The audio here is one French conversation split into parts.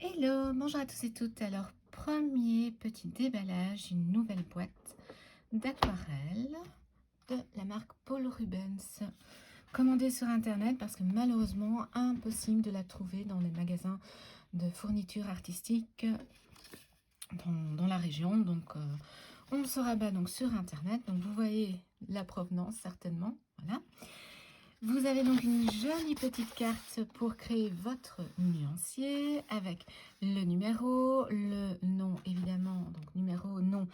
Hello, bonjour à tous et toutes. Alors, premier petit déballage, une nouvelle boîte d'aquarelle de la marque Paul Rubens, commandée sur internet parce que malheureusement impossible de la trouver dans les magasins de fournitures artistiques dans la région. Donc, on se rabat donc sur internet. Donc, vous voyez la provenance certainement. Voilà. Vous avez donc une jolie petite carte pour créer votre nuancier avec le numéro, le nom évidemment, donc numéro, nom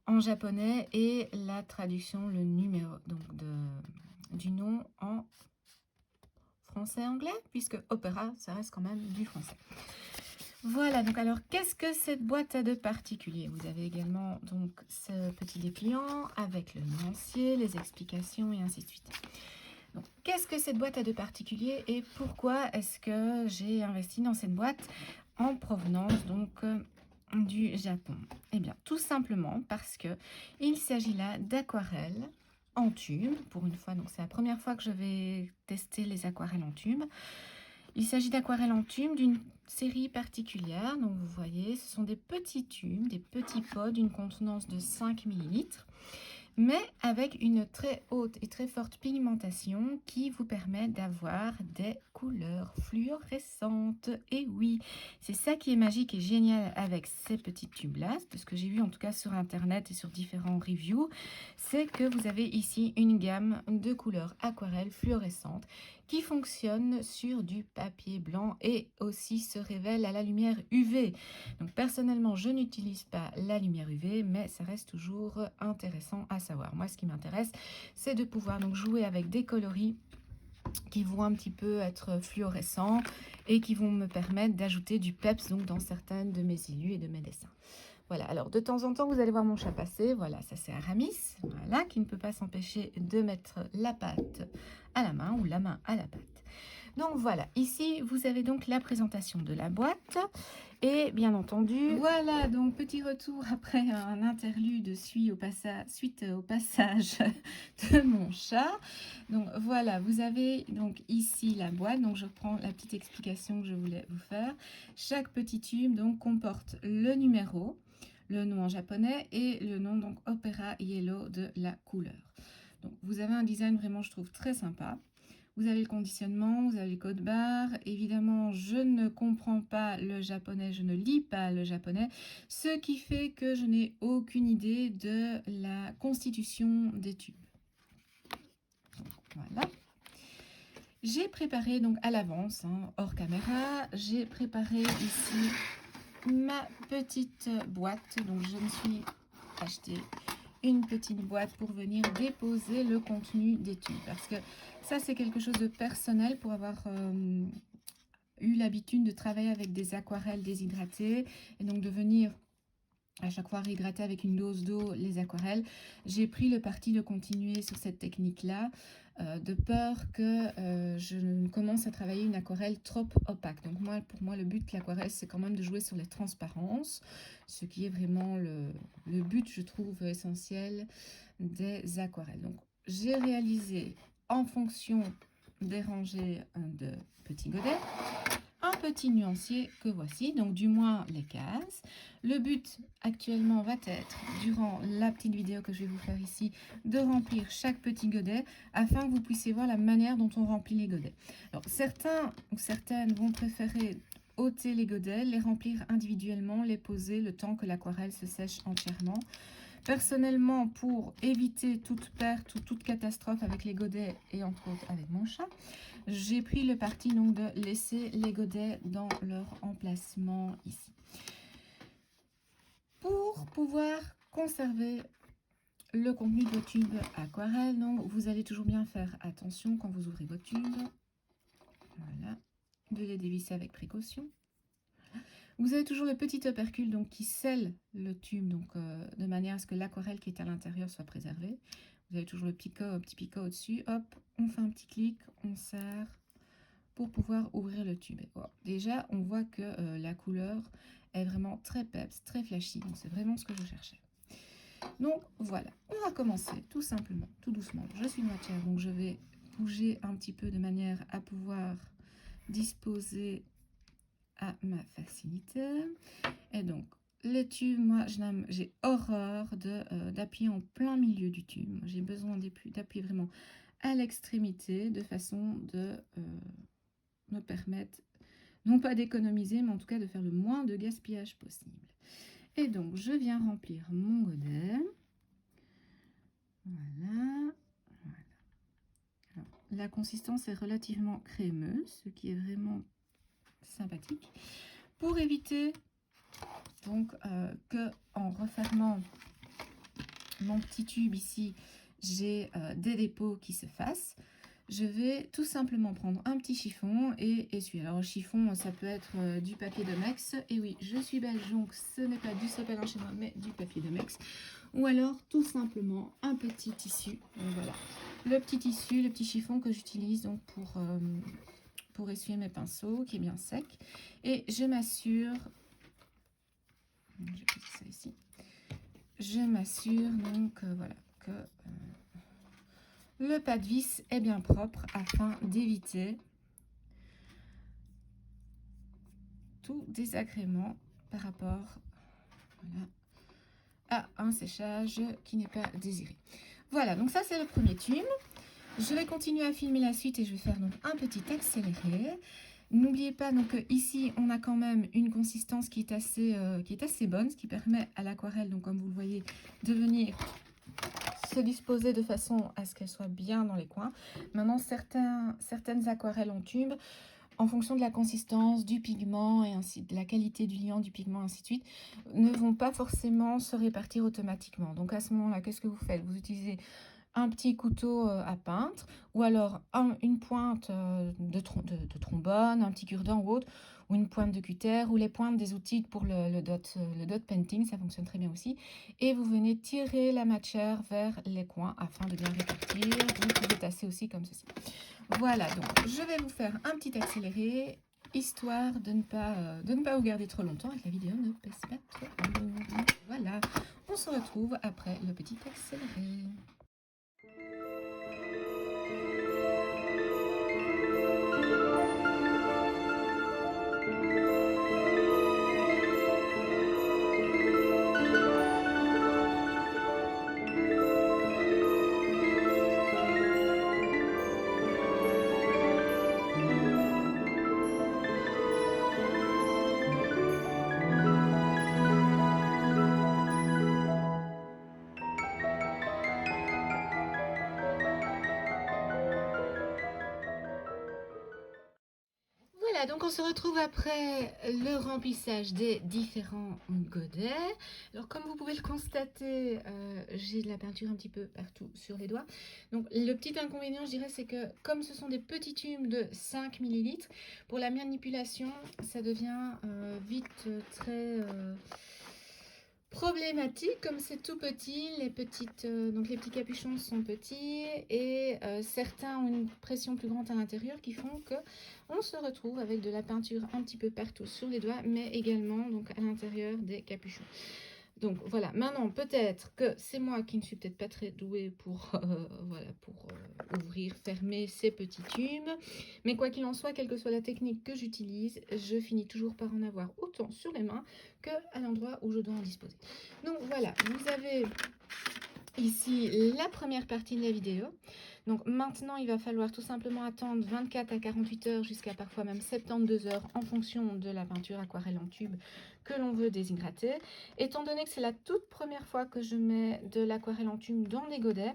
en japonais et la traduction, le numéro donc du nom en français-anglais puisque opéra, ça reste quand même du français. Voilà, donc alors qu'est-ce que cette boîte a de particulier? Vous avez également donc ce petit dépliant avec le nuancier, les explications et ainsi de suite. Donc, qu'est-ce que cette boîte a de particulier et pourquoi est-ce que j'ai investi dans cette boîte en provenance donc du Japon? Eh bien, tout simplement parce que il s'agit là d'aquarelles en tube. Pour une fois, donc c'est la première fois que je vais tester les aquarelles en tube. Il s'agit d'aquarelles en tube d'une série particulière. Donc, vous voyez, ce sont des petits tubes, des petits pots d'une contenance de 5 millilitres, mais avec une très haute et très forte pigmentation qui vous permet d'avoir des couleurs fluorescentes. Et oui, c'est ça qui est magique et génial avec ces petits tubes-là, de ce que j'ai vu en tout cas sur internet et sur différents reviews, c'est que vous avez ici une gamme de couleurs aquarelles fluorescentes qui fonctionne sur du papier blanc et aussi se révèle à la lumière UV. Donc personnellement, je n'utilise pas la lumière UV, mais ça reste toujours intéressant à savoir. Moi, ce qui m'intéresse, c'est de pouvoir donc jouer avec des coloris qui vont un petit peu être fluorescents et qui vont me permettre d'ajouter du peps donc dans certaines de mes illus et de mes dessins. Voilà, alors de temps en temps, vous allez voir mon chat passer. Voilà, ça c'est Aramis, voilà, qui ne peut pas s'empêcher de mettre la pâte à la main ou la main à la pâte. Donc voilà, ici vous avez donc la présentation de la boîte et bien entendu, voilà donc petit retour après un interlude suite au passage de mon chat. Donc voilà, vous avez donc ici la boîte, donc je reprends la petite explication que je voulais vous faire. Chaque petit tube donc comporte le numéro, le nom en japonais et le nom donc Opera Yellow de la couleur. Donc vous avez un design vraiment je trouve très sympa. Vous avez le conditionnement, vous avez le code barre. Évidemment, je ne comprends pas le japonais, je ne lis pas le japonais, ce qui fait que je n'ai aucune idée de la constitution des tubes. Voilà. J'ai préparé donc à l'avance, hors caméra, j'ai préparé ici ma petite boîte. Donc je me suis acheté une petite boîte pour venir déposer le contenu des tubes, parce que ça c'est quelque chose de personnel pour avoir eu l'habitude de travailler avec des aquarelles déshydratées et donc de venir à chaque fois réhydrater avec une dose d'eau les aquarelles. J'ai pris le parti de continuer sur cette technique-là, de peur que je ne commence à travailler une aquarelle trop opaque. Donc pour moi, le but de l'aquarelle, c'est quand même de jouer sur les transparences, ce qui est vraiment le but, je trouve, essentiel des aquarelles. Donc j'ai réalisé en fonction des rangées de petits godets, un petit nuancier que voici, donc du moins les cases. Le but actuellement va être, durant la petite vidéo que je vais vous faire ici, de remplir chaque petit godet afin que vous puissiez voir la manière dont on remplit les godets. Alors certains ou certaines vont préférer ôter les godets, les remplir individuellement, les poser le temps que l'aquarelle se sèche entièrement. Personnellement, pour éviter toute perte ou toute catastrophe avec les godets et entre autres avec mon chat, j'ai pris le parti donc de laisser les godets dans leur emplacement ici. Pour pouvoir conserver le contenu de vos tubes aquarelles, donc vous allez toujours bien faire attention quand vous ouvrez vos tubes. Voilà, de les dévisser avec précaution. Vous avez toujours le petit opercule donc, qui scelle le tube donc, de manière à ce que l'aquarelle qui est à l'intérieur soit préservée. Vous avez toujours le petit picot au-dessus. Hop, on fait un petit clic, on serre pour pouvoir ouvrir le tube. Et voilà. Déjà, on voit que la couleur est vraiment très peps, très flashy. Donc, c'est vraiment ce que je cherchais. Donc, voilà. On va commencer tout simplement, tout doucement. Je suis matière, donc je vais bouger un petit peu de manière à pouvoir disposer à ma facilité. Et donc, les tubes, moi, j'ai horreur d'appuyer en plein milieu du tube. J'ai besoin d'appuyer vraiment à l'extrémité, de façon de me permettre, non pas d'économiser, mais en tout cas de faire le moins de gaspillage possible. Et donc, je viens remplir mon godet. Voilà. Alors, la consistance est relativement crémeuse, ce qui est vraiment sympathique. Pour éviter donc que en refermant mon petit tube ici, j'ai des dépôts qui se fassent, je vais tout simplement prendre un petit chiffon et essuyer. Alors, le chiffon, ça peut être du papier Domex. Et oui, je suis belge, donc ce n'est pas du sopalin chez moi, mais du papier Domex. Ou alors, tout simplement, un petit tissu. Donc, voilà. Le petit tissu, le petit chiffon que j'utilise donc pour essuyer mes pinceaux, qui est bien sec. Et je m'assure... Je vais poser ça ici. Je m'assure donc voilà, que... le pas de vis est bien propre afin d'éviter tout désagrément par rapport voilà, à un séchage qui n'est pas désiré. Voilà, donc ça c'est le premier tube. Je vais continuer à filmer la suite et je vais faire donc un petit accéléré. N'oubliez pas donc ici on a quand même une consistance qui est assez bonne, ce qui permet à l'aquarelle, donc comme vous le voyez, de venir se disposer de façon à ce qu'elle soit bien dans les coins. Maintenant, certaines aquarelles en tube, en fonction de la consistance, du pigment et ainsi de la qualité du liant, du pigment, ainsi de suite, ne vont pas forcément se répartir automatiquement. Donc à ce moment-là, qu'est-ce que vous faites? Vous utilisez un petit couteau à peindre, ou alors une pointe de trombone, un petit cure-dent ou autre, ou une pointe de cutter, ou les pointes des outils pour le dot painting, ça fonctionne très bien aussi. Et vous venez tirer la matière vers les coins afin de bien répartir. Vous pouvez tasser aussi comme ceci. Voilà, donc je vais vous faire un petit accéléré, histoire de ne pas vous garder trop longtemps et que la vidéo ne pèse pas trop lourd. Voilà, on se retrouve après le petit accéléré. Voilà, donc on se retrouve après le remplissage des différents godets. Alors comme vous pouvez le constater, j'ai de la peinture un petit peu partout sur les doigts. Donc le petit inconvénient, je dirais, c'est que comme ce sont des petits tubes de 5 ml, pour la manipulation, ça devient vite très... problématique, comme c'est tout petit, donc les petits capuchons sont petits et certains ont une pression plus grande à l'intérieur qui font que on se retrouve avec de la peinture un petit peu partout sur les doigts, mais également donc à l'intérieur des capuchons. Donc voilà, maintenant peut-être que c'est moi qui ne suis peut-être pas très douée pour, ouvrir, fermer ces petits tubes. Mais quoi qu'il en soit, quelle que soit la technique que j'utilise, je finis toujours par en avoir autant sur les mains qu'à l'endroit où je dois en disposer. Donc voilà, vous avez ici la première partie de la vidéo. Donc maintenant, il va falloir tout simplement attendre 24 à 48 heures jusqu'à parfois même 72 heures en fonction de la peinture aquarelle en tube que l'on veut déshydrater. Étant donné que c'est la toute première fois que je mets de l'aquarelle en tube dans des godets,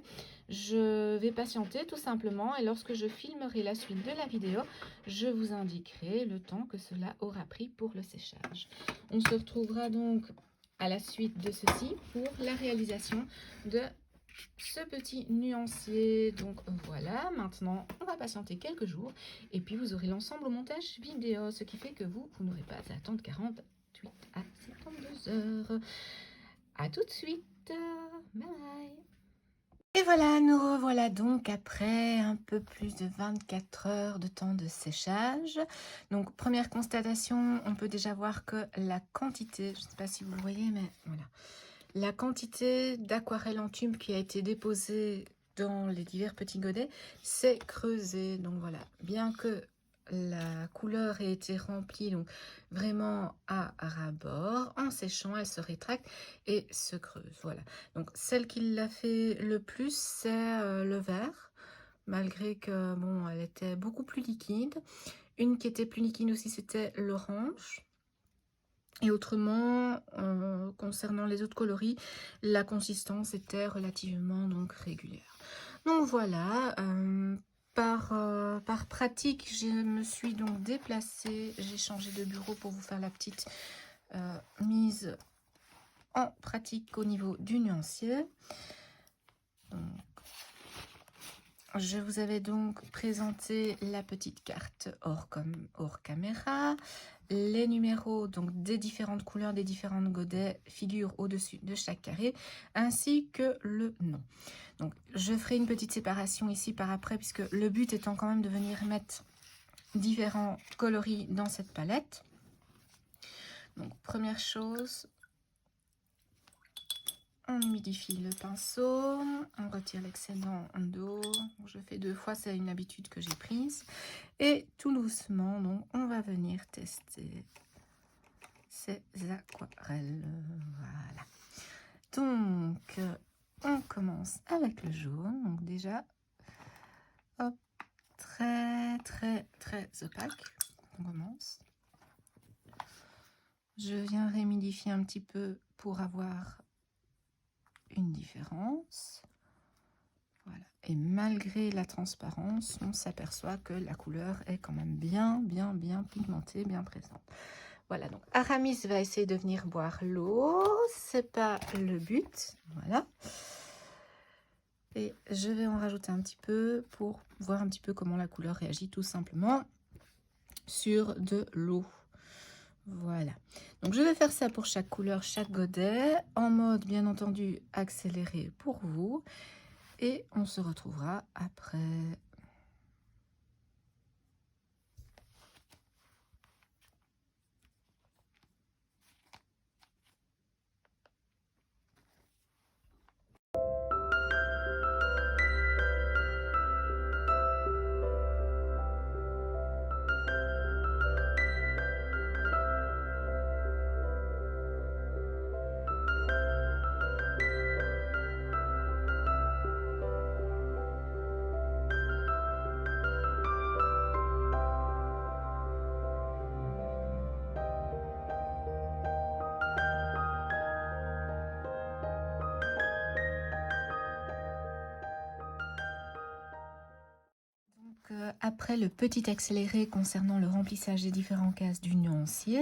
je vais patienter tout simplement et lorsque je filmerai la suite de la vidéo, je vous indiquerai le temps que cela aura pris pour le séchage. On se retrouvera donc à la suite de ceci pour la réalisation de ce petit nuancier. Donc voilà, maintenant on va patienter quelques jours et puis vous aurez l'ensemble au montage vidéo, ce qui fait que vous n'aurez pas à attendre 48 à 72 heures. À tout de suite, bye bye. Et voilà, nous revoilà donc après un peu plus de 24 heures de temps de séchage. Donc première constatation, on peut déjà voir que la quantité, je ne sais pas si vous le voyez, mais voilà, la quantité d'aquarelle en tube qui a été déposée dans les divers petits godets s'est creusée. Donc voilà, bien que la couleur ait été remplie, donc vraiment à ras-bord. En séchant, elle se rétracte et se creuse. Voilà. Donc celle qui l'a fait le plus, c'est le vert, malgré que bon, elle était beaucoup plus liquide. Une qui était plus liquide aussi, c'était l'orange. Et autrement, concernant les autres coloris, la consistance était relativement donc régulière. Donc voilà, par pratique, je me suis donc déplacée, j'ai changé de bureau pour vous faire la petite mise en pratique au niveau du nuancier. Donc, je vous avais donc présenté la petite carte hors caméra. Les numéros donc des différentes couleurs, des différentes godets figurent au-dessus de chaque carré, ainsi que le nom. Donc je ferai une petite séparation ici par après, puisque le but étant quand même de venir mettre différents coloris dans cette palette. Donc première chose, on humidifie le pinceau, on retire l'excédent d'eau. Je fais 2 fois, c'est une habitude que j'ai prise. Et tout doucement, donc, on va venir tester ces aquarelles. Voilà. Donc, on commence avec le jaune. Donc déjà, hop, très opaque. On commence. Je viens réhumidifier un petit peu pour avoir une différence. Voilà. Et malgré la transparence, on s'aperçoit que la couleur est quand même bien pigmentée, bien présente. Voilà, donc Aramis va essayer de venir boire l'eau, c'est pas le but, voilà. Et je vais en rajouter un petit peu pour voir un petit peu comment la couleur réagit tout simplement sur de l'eau. Voilà, donc je vais faire ça pour chaque couleur, chaque godet, en mode bien entendu accéléré pour vous. Et on se retrouvera après. Après le petit accéléré concernant le remplissage des différents cases du nuancier,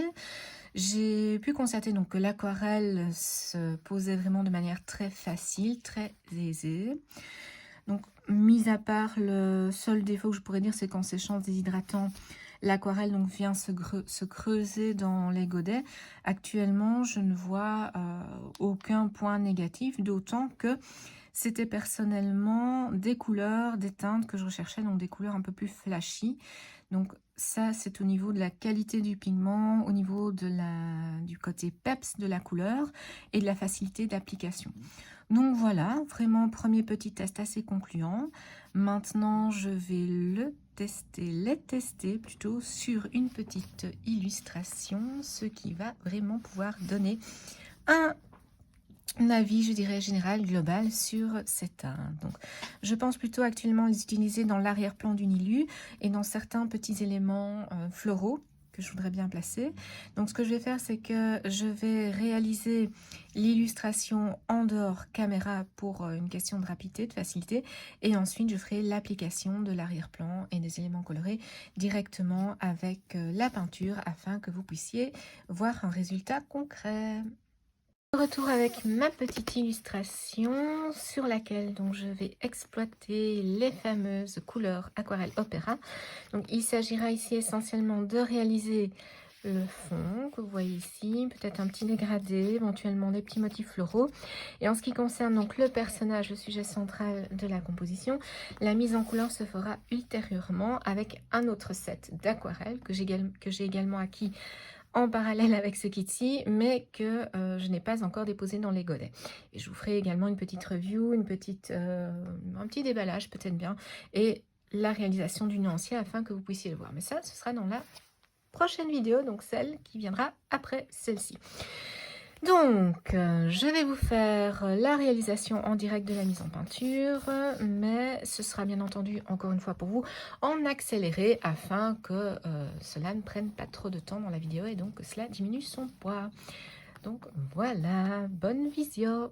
j'ai pu constater donc que l'aquarelle se posait vraiment de manière très facile, très aisée. Donc, mis à part le seul défaut que je pourrais dire, c'est qu'en séchant déshydratant, l'aquarelle donc vient se creuser dans les godets. Actuellement, je ne vois aucun point négatif, d'autant que c'était personnellement des couleurs, des teintes que je recherchais, donc des couleurs un peu plus flashy. Donc ça, c'est au niveau de la qualité du pigment, au niveau de du côté peps de la couleur et de la facilité d'application. Donc voilà, vraiment premier petit test assez concluant. Maintenant, je vais les tester plutôt sur une petite illustration, ce qui va vraiment pouvoir donner un avis, je dirais, général, global sur cette teinte. Donc, je pense plutôt actuellement les utiliser dans l'arrière-plan du Nilu et dans certains petits éléments floraux que je voudrais bien placer. Donc, ce que je vais faire, c'est que je vais réaliser l'illustration en dehors caméra pour une question de rapidité, de facilité. Et ensuite, je ferai l'application de l'arrière-plan et des éléments colorés directement avec la peinture afin que vous puissiez voir un résultat concret. Retour avec ma petite illustration sur laquelle donc je vais exploiter les fameuses couleurs aquarelle opéra. Donc il s'agira ici essentiellement de réaliser le fond que vous voyez ici, peut-être un petit dégradé, éventuellement des petits motifs floraux. Et en ce qui concerne donc le personnage, le sujet central de la composition, la mise en couleur se fera ultérieurement avec un autre set d'aquarelles que j'ai également acquis en parallèle avec ce kit-ci, mais que je n'ai pas encore déposé dans les godets. Et je vous ferai également une petite review, un petit déballage peut-être bien, et la réalisation du nuancier afin que vous puissiez le voir. Mais ça, ce sera dans la prochaine vidéo, donc celle qui viendra après celle-ci. Donc, je vais vous faire la réalisation en direct de la mise en peinture, mais ce sera bien entendu, encore une fois pour vous, en accéléré afin que cela ne prenne pas trop de temps dans la vidéo et donc que cela diminue son poids. Donc voilà, bonne visio!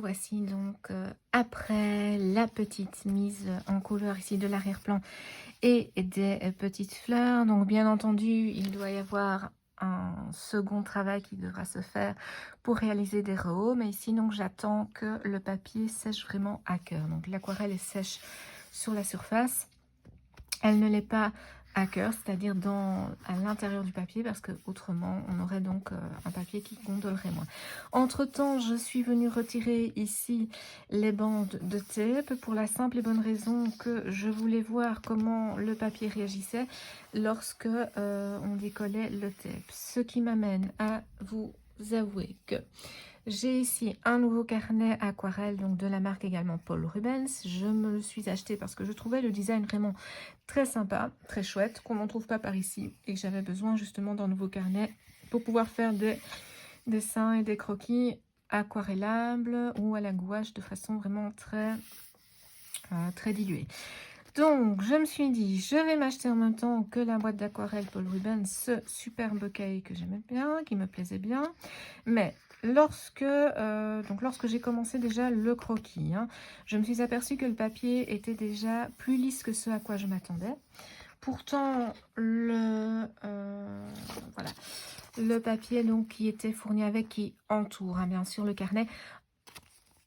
Voici donc après la petite mise en couleur ici de l'arrière-plan et des petites fleurs. Donc bien entendu, il doit y avoir un second travail qui devra se faire pour réaliser des rehausses. Mais ici, donc j'attends que le papier sèche vraiment à cœur. Donc l'aquarelle est sèche sur la surface. Elle ne l'est pas à cœur, c'est-à-dire à l'intérieur du papier, parce que autrement on aurait donc un papier qui gondolerait moins. Entre temps, je suis venue retirer ici les bandes de tape pour la simple et bonne raison que je voulais voir comment le papier réagissait lorsque on décollait le tape. Ce qui m'amène à vous avouer que j'ai ici un nouveau carnet aquarelle, donc de la marque également Paul Rubens. Je me le suis acheté parce que je trouvais le design vraiment très sympa, très chouette, qu'on n'en trouve pas par ici. Et que j'avais besoin justement d'un nouveau carnet pour pouvoir faire des dessins et des croquis aquarellables ou à la gouache de façon vraiment très diluée. Donc, je me suis dit, je vais m'acheter en même temps que la boîte d'aquarelle Paul Rubens, ce superbe bouquet que j'aimais bien, qui me plaisait bien. Mais lorsque j'ai commencé déjà le croquis, je me suis aperçue que le papier était déjà plus lisse que ce à quoi je m'attendais. Pourtant, le papier donc, qui était fourni avec, qui entoure bien sûr le carnet,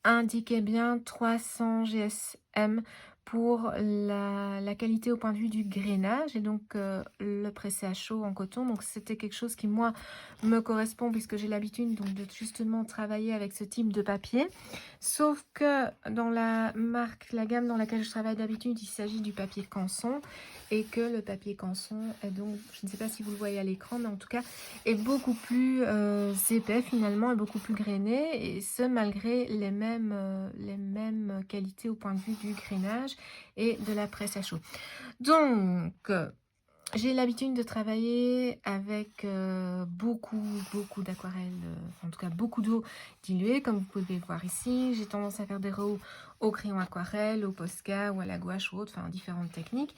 indiquait bien 300 GSM pour la qualité au point de vue du grainage et donc le pressé à chaud en coton. Donc c'était quelque chose qui moi me correspond puisque j'ai l'habitude donc de justement travailler avec ce type de papier. Sauf que dans la marque, la gamme dans laquelle je travaille d'habitude, il s'agit du papier Canson et que le papier Canson est donc, je ne sais pas si vous le voyez à l'écran, mais en tout cas est beaucoup plus épais finalement et beaucoup plus grainé, et ce malgré les mêmes qualités au point de vue du grainage et de la presse à chaud. Donc j'ai l'habitude de travailler avec beaucoup d'aquarelle, en tout cas beaucoup d'eau diluée, comme vous pouvez le voir ici. J'ai tendance à faire des rows au crayon aquarelle, au Posca ou à la gouache ou autre, enfin différentes techniques.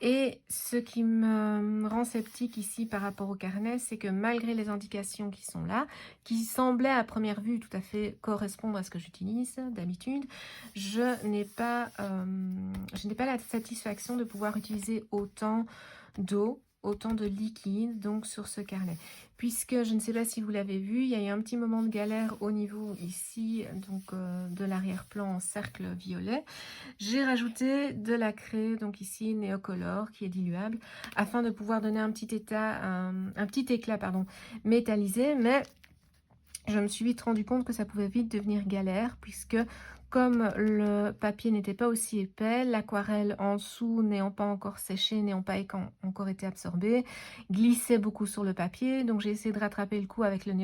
Et ce qui me rend sceptique ici par rapport au carnet, c'est que malgré les indications qui sont là, qui semblaient à première vue tout à fait correspondre à ce que j'utilise d'habitude, je n'ai pas la satisfaction de pouvoir utiliser autant d'eau, autant de liquide donc sur ce carnet. Puisque je ne sais pas si vous l'avez vu, il y a eu un petit moment de galère au niveau ici donc de l'arrière-plan en cercle violet. J'ai rajouté de la craie, donc ici Neocolor, qui est diluable, afin de pouvoir donner un petit éclat pardon, métallisé, mais je me suis vite rendu compte que ça pouvait vite devenir galère, puisque comme le papier n'était pas aussi épais, l'aquarelle en dessous n'ayant pas encore séché, n'ayant pas encore été absorbée, glissait beaucoup sur le papier. Donc j'ai essayé de rattraper le coup avec le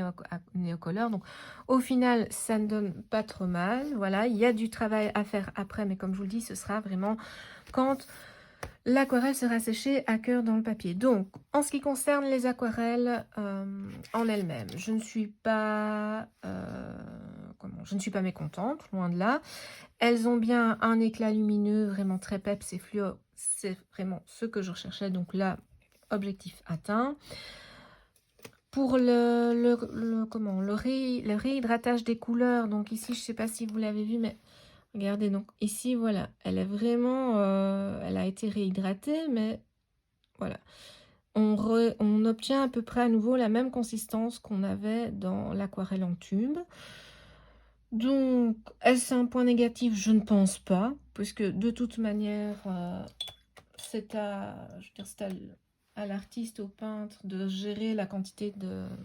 Neocolor. Donc au final, ça ne donne pas trop mal. Voilà, il y a du travail à faire après, mais comme je vous le dis, ce sera vraiment quand l'aquarelle sera séchée à cœur dans le papier. Donc, en ce qui concerne les aquarelles en elles-mêmes, je ne suis pas mécontente, loin de là. Elles ont bien un éclat lumineux, vraiment très peps et fluo. C'est vraiment ce que je recherchais. Donc là, objectif atteint. Pour le réhydratage des couleurs, donc ici, je ne sais pas si vous l'avez vu, mais regardez, donc ici, voilà, elle est vraiment, elle a été réhydratée, mais voilà. On obtient à peu près à nouveau la même consistance qu'on avait dans l'aquarelle en tube. Donc, est-ce un point négatif? Je ne pense pas, puisque de toute manière, c'est à l'artiste, au peintre, de gérer la quantité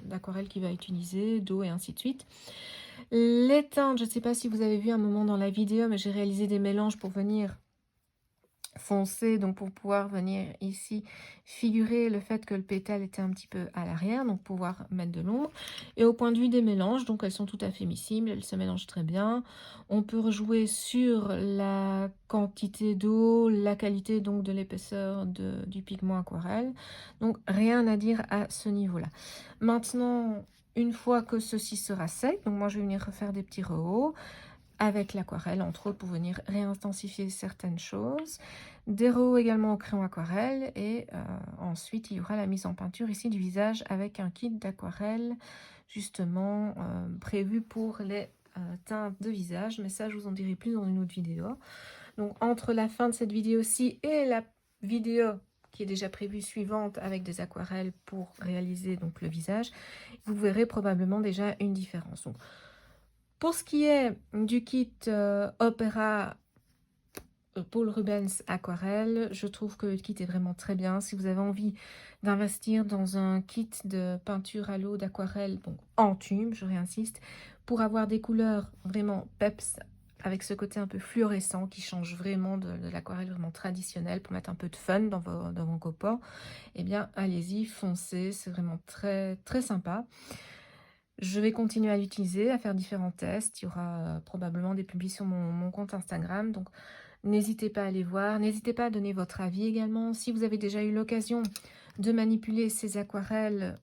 d'aquarelle qu'il va utiliser, d'eau et ainsi de suite. Les teintes, je ne sais pas si vous avez vu un moment dans la vidéo, mais j'ai réalisé des mélanges pour venir foncer, donc pour pouvoir venir ici figurer le fait que le pétale était un petit peu à l'arrière, donc pouvoir mettre de l'ombre. Et au point de vue des mélanges, donc elles sont tout à fait miscibles, elles se mélangent très bien. On peut rejouer sur la quantité d'eau, la qualité donc de l'épaisseur du pigment aquarelle, donc rien à dire à ce niveau là. Maintenant, une fois que ceci sera sec, donc moi je vais venir refaire des petits rehauts avec l'aquarelle, entre autres, pour venir réintensifier certaines choses. Des rehauts également au crayon aquarelle. Et ensuite, il y aura la mise en peinture ici du visage avec un kit d'aquarelle, justement, prévu pour les teintes de visage. Mais ça, je vous en dirai plus dans une autre vidéo. Donc, entre la fin de cette vidéo-ci et la vidéo qui est déjà prévue suivante avec des aquarelles pour réaliser donc le visage, vous verrez probablement déjà une différence. Donc, pour ce qui est du kit Opera Paul Rubens Aquarelle, je trouve que le kit est vraiment très bien. Si vous avez envie d'investir dans un kit de peinture à l'eau d'aquarelle, bon, en tube, je réinsiste, pour avoir des couleurs vraiment peps, avec ce côté un peu fluorescent qui change vraiment de l'aquarelle vraiment traditionnelle, pour mettre un peu de fun dans vos copeaux, eh bien, allez-y, foncez, c'est vraiment très, très sympa. Je vais continuer à l'utiliser, à faire différents tests. Il y aura probablement des publications sur mon compte Instagram. Donc, n'hésitez pas à aller voir. N'hésitez pas à donner votre avis également. Si vous avez déjà eu l'occasion de manipuler ces aquarelles,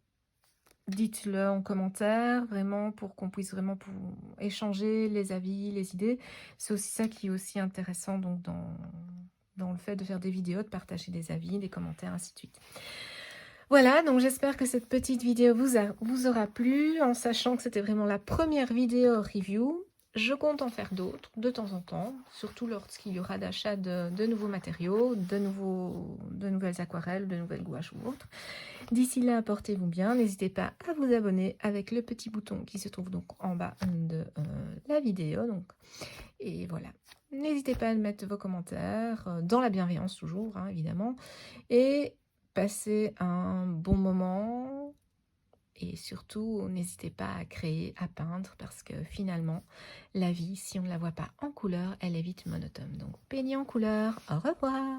dites-le en commentaire, vraiment, pour qu'on puisse vraiment échanger les avis, les idées. C'est aussi ça qui est aussi intéressant donc, dans le fait de faire des vidéos, de partager des avis, des commentaires, ainsi de suite. Voilà, donc j'espère que cette petite vidéo vous aura plu, en sachant que c'était vraiment la première vidéo review. Je compte en faire d'autres de temps en temps, surtout lorsqu'il y aura d'achat de nouveaux matériaux, de nouvelles aquarelles, de nouvelles gouaches ou autres. D'ici là, portez-vous bien. N'hésitez pas à vous abonner avec le petit bouton qui se trouve donc en bas de la vidéo. Donc, et voilà. N'hésitez pas à mettre vos commentaires, dans la bienveillance toujours, hein, évidemment. Et passez un bon moment. Et surtout, n'hésitez pas à créer, à peindre, parce que finalement, la vie, si on ne la voit pas en couleur, elle est vite monotone. Donc, peignez en couleur. Au revoir!